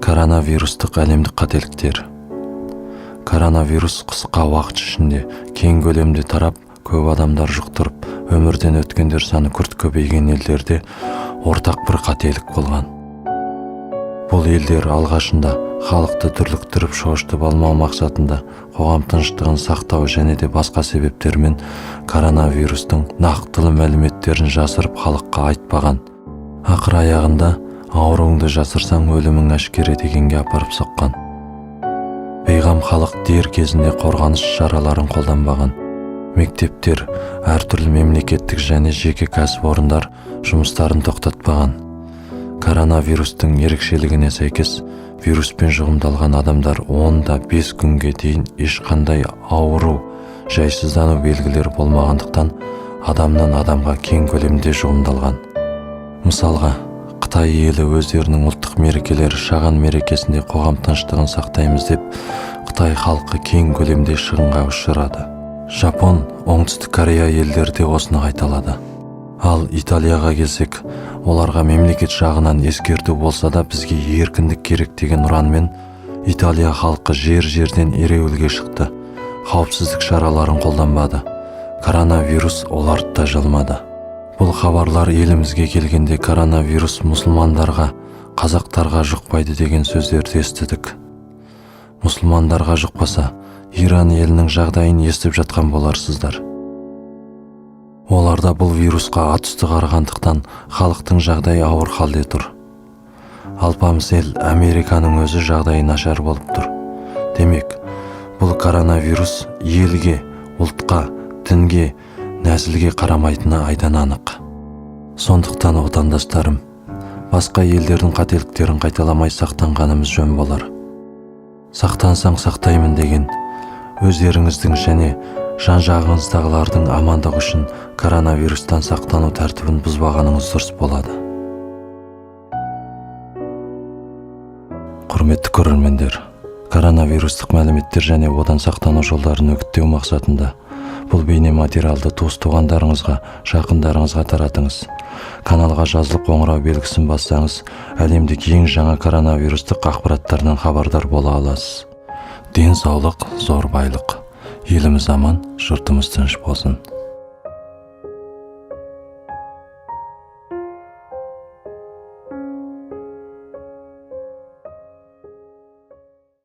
Коронавирустық әлемдік қателіктер. Коронавирус қысқа уақыт ішінде кең көлемде тарап, көп адамдар жұқтырып, өмірден өткендер саны күрт көбейген елдерде ортақ бір қателік болған. Бұл елдер алғашында халықты дүрліктіріп шошытып алмау мақсатында қоғам тыныштығын сақтау және де басқа себептермен коронавирустың нақтылы мәліметтерін жасырып халыққа айтпаған. Ақыр аяғында ауруыңды жасырсаң өлімің әшкере дегенге апарып соққан. Бейғам халық дер кезінде қорғаныс шараларын қолданбаған. Мектептер, әртүрлі мемлекеттік және жеке кәсіпорындар жұмыстарын тоқтатпаған. Коронавирустың ерекшелігіне сәйкес, вируспен жұғымдалған адамдар 10-5 күнге дейін ешқандай ауру, жайсыздану белгілері болмағандықтан адамнан адамға кең көлемде жұғымдалған. Мысалға, Қытай елі өздерінің ұлттық мерекелері шаған мерекесінде қоғам тыныштығын сақтаймыз деп, Қытай халқы кең көлемде шығынға ұшырады. Жапон, Оңтүстік Корея елдерде осыны қайталады. Ал Италияға келсек, оларға мемлекет жағынан ескерту болса да бізге еркіндік керек деген ұранмен Италия халқы жер-жерден ереуілге шықты. Қауіпсіздік шараларын қолданбады. Коронавирус оларды да жалмады. Бұл хабарлар елімізге келгенде коронавирус мұсылмандарға, қазақтарға жұқпайды деген сөздерді естідік. Мұсылмандарға жұқпаса, Иран елінің жағдайын естіп жатқан боларсыздар. Оларда бұл вирусқа атүсті қарағандықтан халықтың жағдайы ауыр халде тұр. Алпамыс ел Американың өзі жағдайы нашар болып тұр. Демек, бұл коронавирус елге, ұлтқа, дінге, нәсілге қарамайтыны айдан анық. Сондықтан отандастарым, басқа елдердің қателіктерін қайталамай сақтанғанымыз жөн болар. Сақтансаң сақтаймын деген, өздеріңіздің және жан-жағыңыздағылардың амандығы үшін коронавирустан сақтану тәртібін бұзбағаныңыз дұрыс болады. Құрметті көрермендер, коронавирустық мәліметтер және одан сақтану жолдарын үгіттеу мақсатында бұл бейне материалды туыс-туғандарыңызға, жақындарыңызға таратыңыз. Каналға жазылып қоңырау белгісін бассаңыз, әлемдегі ең жаңа коронавирустық ақпараттардан хабардар бола аласыз. Денсаулық зор байлық. Еліміз аман, жұртымыз тыныш болсын.